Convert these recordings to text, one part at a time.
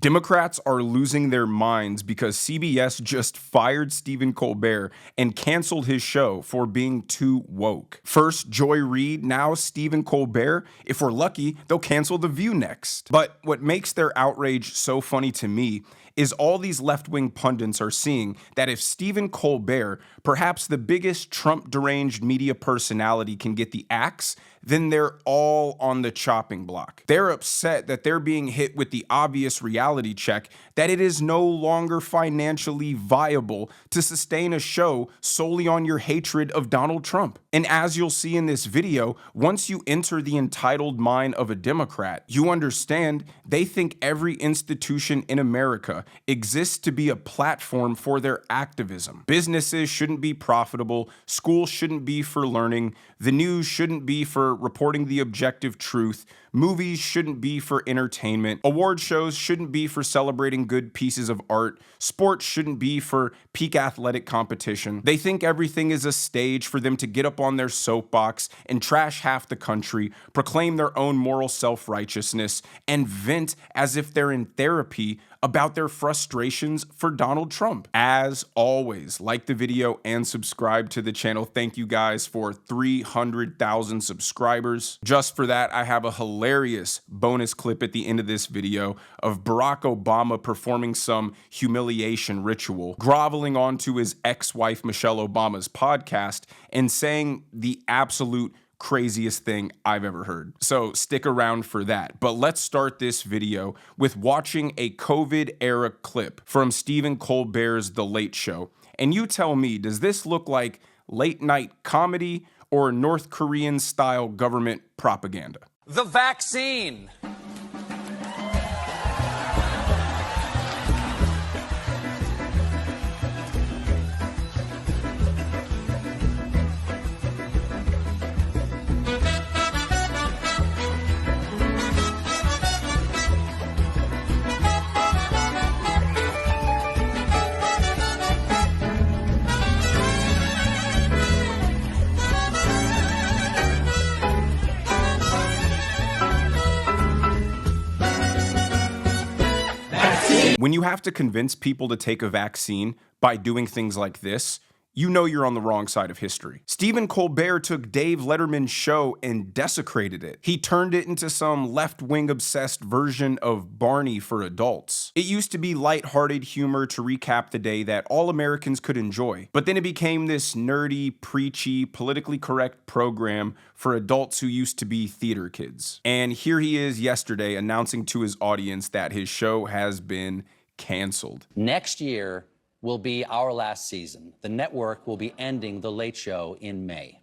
Democrats are losing their minds because CBS just fired Stephen Colbert and canceled his show for being too woke. First Joy Reid, now Stephen Colbert. If we're lucky, they'll cancel The View next. But what makes their outrage so funny to me is all these left-wing pundits are seeing that if Stephen Colbert, perhaps the biggest Trump-deranged media personality, can get the axe, then they're all on the chopping block. They're upset that they're being hit with the obvious reality check that it is no longer financially viable to sustain a show solely on your hatred of Donald Trump. And as you'll see in this video, once you enter the entitled mind of a Democrat, you understand they think every institution in America exists to be a platform for their activism. Businesses shouldn't be profitable, schools shouldn't be for learning, the news shouldn't be for reporting the objective truth, movies shouldn't be for entertainment, award shows shouldn't be for celebrating good pieces of art, sports shouldn't be for peak athletic competition. They think everything is a stage for them to get up on their soapbox and trash half the country, proclaim their own moral self-righteousness, and vent as if they're in therapy about their frustrations for Donald Trump. As always, like the video and subscribe to the channel. Thank you guys for 300,000 subscribers. Just for that, I have a hilarious bonus clip at the end of this video of Barack Obama performing some humiliation ritual, groveling onto his ex-wife Michelle Obama's podcast and saying the absolute craziest thing I've ever heard. So stick around for that. But let's start this video with watching a COVID era clip from Stephen Colbert's The Late Show. And you tell me, does this look like late night comedy or North Korean style government propaganda? The vaccine. When you have to convince people to take a vaccine by doing things like this, you know you're on the wrong side of history. Stephen Colbert took Dave Letterman's show and desecrated it. He turned it into some left-wing obsessed version of Barney for adults. It used to be lighthearted humor to recap the day that all Americans could enjoy, but then it became this nerdy, preachy, politically correct program for adults who used to be theater kids. And here he is yesterday announcing to his audience that his show has been canceled. Next year will be our last season. The network will be ending The Late Show in May.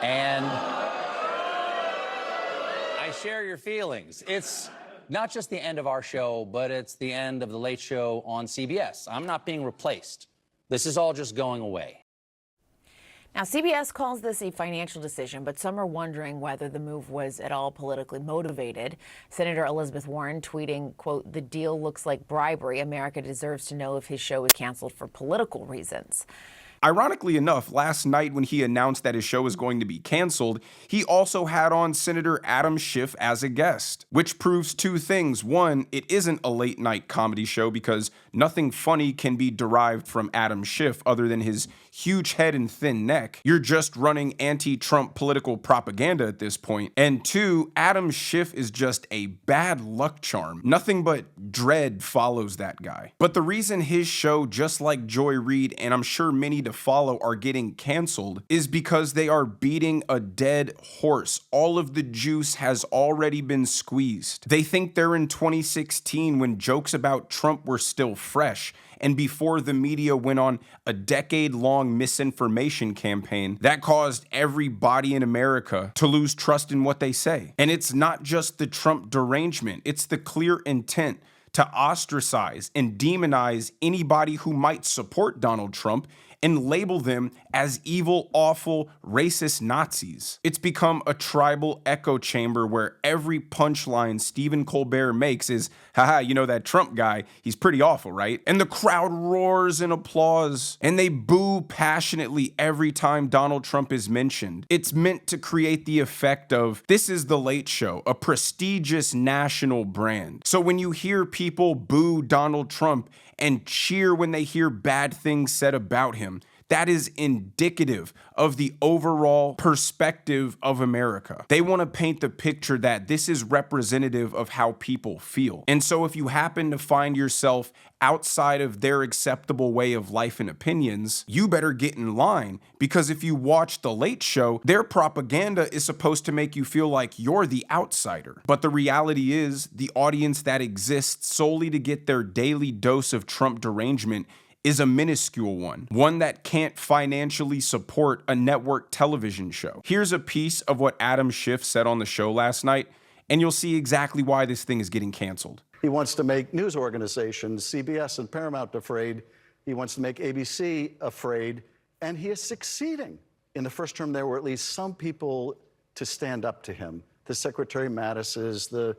And I share your feelings. It's not just the end of our show, but it's the end of The Late Show on CBS. I'm not being replaced. This is all just going away. Now, CBS calls this a financial decision, but some are wondering whether the move was at all politically motivated. Senator Elizabeth Warren tweeting, quote, "The deal looks like bribery. America deserves to know if his show is canceled for political reasons." Ironically enough, last night when he announced that his show was going to be canceled, he also had on Senator Adam Schiff as a guest, which proves two things. One, it isn't a late night comedy show because nothing funny can be derived from Adam Schiff other than his huge head and thin neck. You're just running anti-Trump political propaganda at this point. And two, Adam Schiff is just a bad luck charm. Nothing but dread follows that guy. But the reason his show, just like Joy Reid, and I'm sure many to follow, are getting canceled is because they are beating a dead horse. All of the juice has already been squeezed. They think they're in 2016 when jokes about Trump were still fresh, and before the media went on a decade-long misinformation campaign that caused everybody in America to lose trust in what they say. And it's not just the Trump derangement, it's the clear intent to ostracize and demonize anybody who might support Donald Trump and label them as evil, awful, racist Nazis. It's become a tribal echo chamber where every punchline Stephen Colbert makes is, haha, you know that Trump guy, he's pretty awful, right? And the crowd roars in applause, and they boo passionately every time Donald Trump is mentioned. It's meant to create the effect of, this is The Late Show, a prestigious national brand. So when you hear people boo Donald Trump and cheer when they hear bad things said about him, that is indicative of the overall perspective of America. They want to paint the picture that this is representative of how people feel. And so if you happen to find yourself outside of their acceptable way of life and opinions, you better get in line, because if you watch The Late Show, their propaganda is supposed to make you feel like you're the outsider. But the reality is, the audience that exists solely to get their daily dose of Trump derangement is a minuscule one that can't financially support a network television show. Here's a piece of what Adam Schiff said on the show last night, and you'll see exactly why this thing is getting canceled. He wants to make news organizations, CBS and Paramount, afraid. He wants to make ABC afraid, and he is succeeding. In the first term, there were at least some people to stand up to him. The Secretary Mattis's, the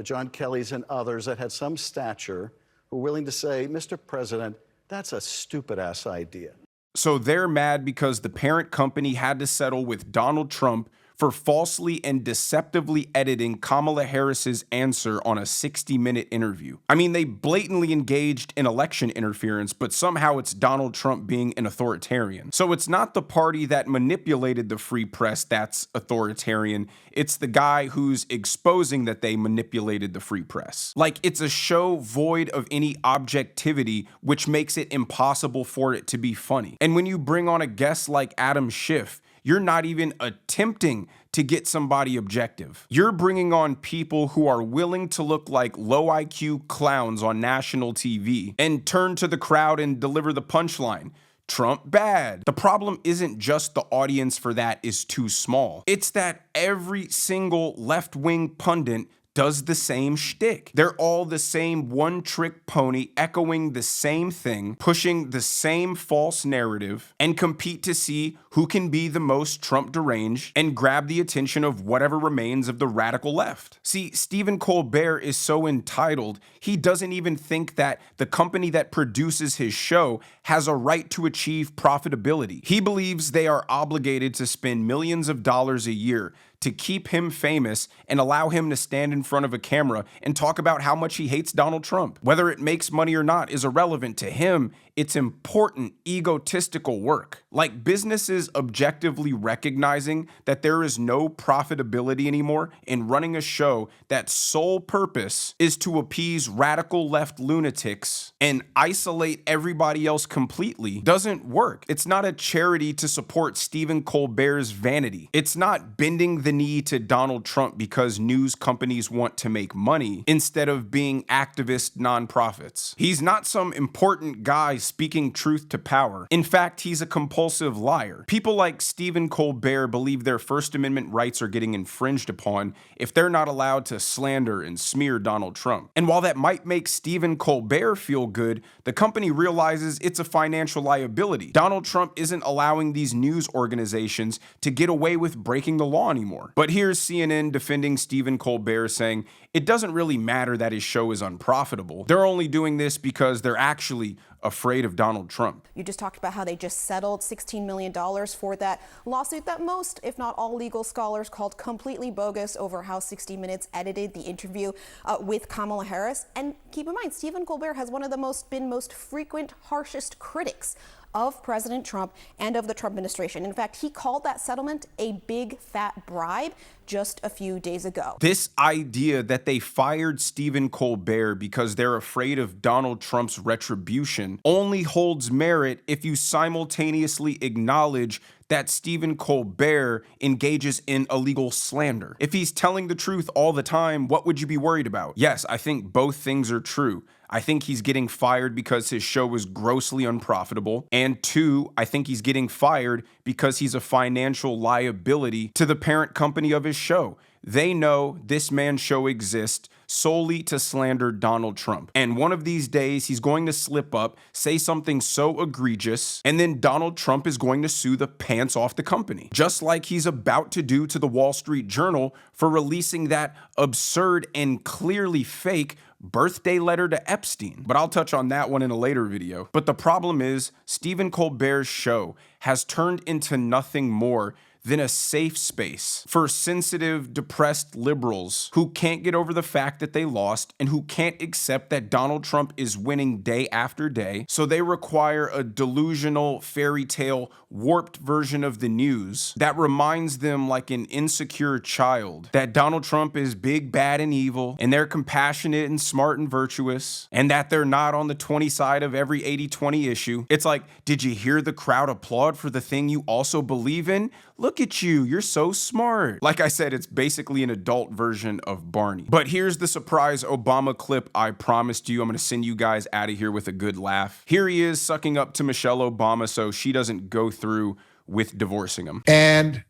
John Kelly's, and others that had some stature were willing to say, Mr. President, that's a stupid-ass idea. So they're mad because the parent company had to settle with Donald Trump for falsely and deceptively editing Kamala Harris's answer on a 60-minute interview. I mean, they blatantly engaged in election interference, but somehow it's Donald Trump being an authoritarian. So it's not the party that manipulated the free press that's authoritarian, it's the guy who's exposing that they manipulated the free press. Like, it's a show void of any objectivity, which makes it impossible for it to be funny. And when you bring on a guest like Adam Schiff, you're not even attempting to get somebody objective. You're bringing on people who are willing to look like low IQ clowns on national TV and turn to the crowd and deliver the punchline. Trump bad. The problem isn't just the audience for that is too small. It's that every single left-wing pundit does the same shtick. They're all the same one-trick pony, echoing the same thing, pushing the same false narrative, and compete to see who can be the most Trump deranged and grab the attention of whatever remains of the radical left. See, Stephen Colbert is so entitled, he doesn't even think that the company that produces his show has a right to achieve profitability. He believes they are obligated to spend millions of dollars a year to keep him famous and allow him to stand in front of a camera and talk about how much he hates Donald Trump. Whether it makes money or not is irrelevant to him. It's important, egotistical work. Like businesses objectively recognizing that there is no profitability anymore in running a show that sole purpose is to appease radical left lunatics and isolate everybody else completely doesn't work. It's not a charity to support Stephen Colbert's vanity. It's not bending the knee to Donald Trump because news companies want to make money instead of being activist nonprofits. He's not some important guy speaking truth to power. In fact, he's a compulsive liar. People like Stephen Colbert believe their First Amendment rights are getting infringed upon if they're not allowed to slander and smear Donald Trump. And while that might make Stephen Colbert feel good, the company realizes it's a financial liability. Donald Trump isn't allowing these news organizations to get away with breaking the law anymore. But here's CNN defending Stephen Colbert, saying it doesn't really matter that his show is unprofitable. They're only doing this because they're actually afraid of Donald Trump. You just talked about how they just settled $16 million for that lawsuit that most, if not all, legal scholars called completely bogus over how 60 Minutes edited the interview with Kamala Harris. And keep in mind, Stephen Colbert has one of the most frequent, harshest critics of President Trump and of the Trump administration. In fact, he called that settlement a big fat bribe just a few days ago. This idea that they fired Stephen Colbert because they're afraid of Donald Trump's retribution only holds merit if you simultaneously acknowledge that Stephen Colbert engages in illegal slander. If he's telling the truth all the time, what would you be worried about? Yes, I think both things are true. I think he's getting fired because his show was grossly unprofitable. And two, I think he's getting fired because he's a financial liability to the parent company of his show. They know this man's show exists solely to slander Donald Trump. And one of these days, he's going to slip up, say something so egregious, and then Donald Trump is going to sue the pants off the company, just like he's about to do to the Wall Street Journal for releasing that absurd and clearly fake birthday letter to Epstein. But I'll touch on that one in a later video. But the problem is, Stephen Colbert's show has turned into nothing more than a safe space for sensitive, depressed liberals who can't get over the fact that they lost and who can't accept that Donald Trump is winning day after day. So they require a delusional, fairy tale, warped version of the news that reminds them, like an insecure child, that Donald Trump is big, bad, and evil, and they're compassionate and smart and virtuous, and that they're not on the 20 side of every 80-20 issue. It's like, did you hear the crowd applaud for the thing you also believe in? Look at you, you're so smart. Like I said, it's basically an adult version of Barney. But here's the surprise Obama clip I promised you. I'm gonna send you guys out of here with a good laugh. Here he is sucking up to Michelle Obama so she doesn't go through with divorcing him. And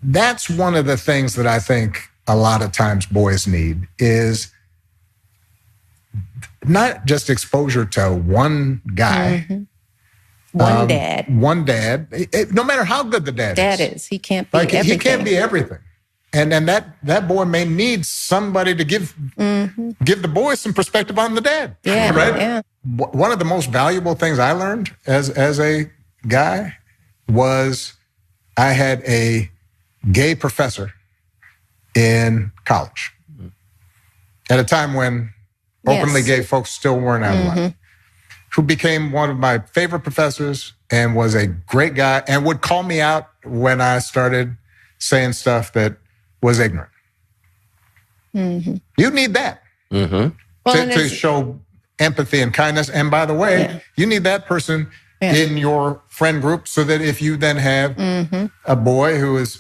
that's one of the things that I think a lot of times boys need is not just exposure to one guy. Mm-hmm. One dad. One dad. No matter how good the dad is. He can't be everything. He can't be everything. And that boy may need somebody to give the boy some perspective on the dad. Yeah, right? Yeah. One of the most valuable things I learned as a guy was I had a gay professor in college at a time when openly gay folks still weren't out of line, who became one of my favorite professors and was a great guy and would call me out when I started saying stuff that was ignorant. You need that to show empathy and kindness. And by the way, you need that person in your friend group so that if you then have a boy who's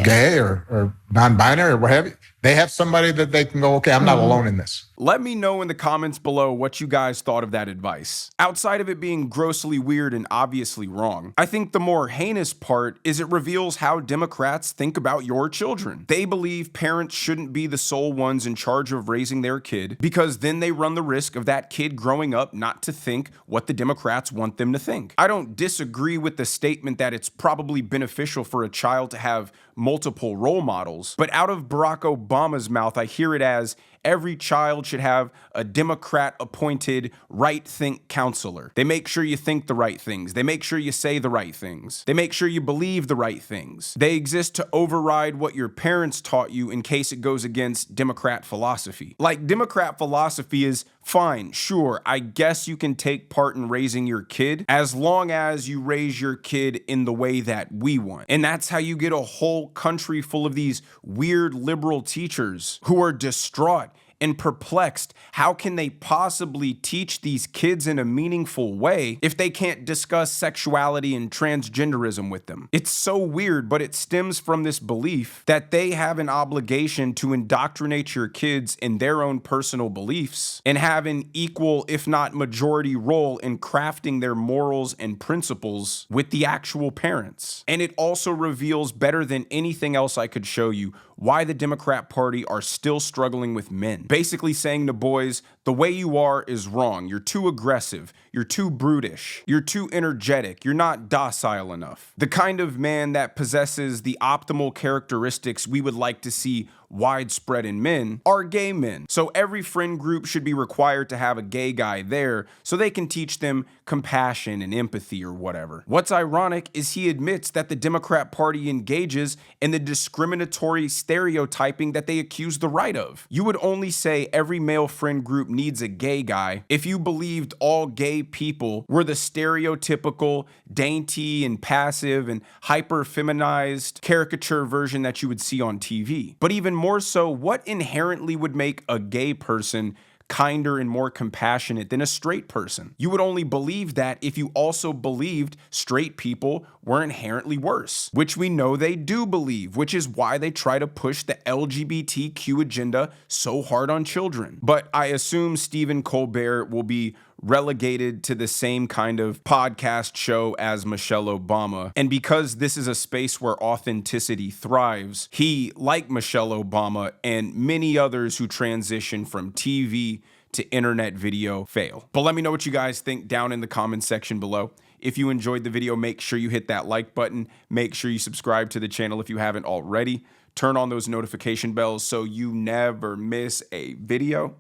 gay or non-binary or what have you, they have somebody that they can go, okay, I'm not alone in this. Let me know in the comments below what you guys thought of that advice. Outside of it being grossly weird and obviously wrong, I think the more heinous part is it reveals how Democrats think about your children. They believe parents shouldn't be the sole ones in charge of raising their kid because then they run the risk of that kid growing up not to think what the Democrats want them to think. I don't disagree with the statement that it's probably beneficial for a child to have multiple role models, but out of Barack Obama's mouth, I hear it as every child should have a Democrat-appointed right-think counselor. They make sure you think the right things. They make sure you say the right things. They make sure you believe the right things. They exist to override what your parents taught you in case it goes against Democrat philosophy. Like, Democrat philosophy is fine, sure, I guess you can take part in raising your kid as long as you raise your kid in the way that we want. And that's how you get a whole country full of these weird liberal teachers who are distraught and perplexed. How can they possibly teach these kids in a meaningful way if they can't discuss sexuality and transgenderism with them? It's so weird, but it stems from this belief that they have an obligation to indoctrinate your kids in their own personal beliefs and have an equal, if not majority, role in crafting their morals and principles with the actual parents. And it also reveals better than anything else I could show you why the Democrat Party are still struggling with men. Basically saying to boys, the way you are is wrong. You're too aggressive. You're too brutish. You're too energetic. You're not docile enough. The kind of man that possesses the optimal characteristics we would like to see widespread in men are gay men. So every friend group should be required to have a gay guy there so they can teach them compassion and empathy or whatever. What's ironic is he admits that the Democrat Party engages in the discriminatory stereotyping that they accuse the right of. You would only say every male friend group needs a gay guy if you believed all gay people were the stereotypical, dainty and passive and hyper-feminized caricature version that you would see on TV. But even more so, what inherently would make a gay person kinder and more compassionate than a straight person? You would only believe that if you also believed straight people were inherently worse, which we know they do believe, which is why they try to push the LGBTQ agenda so hard on children. But I assume Stephen Colbert will be relegated to the same kind of podcast show as Michelle Obama. And because this is a space where authenticity thrives, he, like Michelle Obama and many others who transition from TV to internet video, fail. But let me know what you guys think down in the comments section below. If you enjoyed the video, make sure you hit that like button. Make sure you subscribe to the channel if you haven't already. Turn on those notification bells so you never miss a video.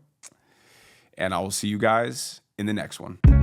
And I will see you guys in the next one.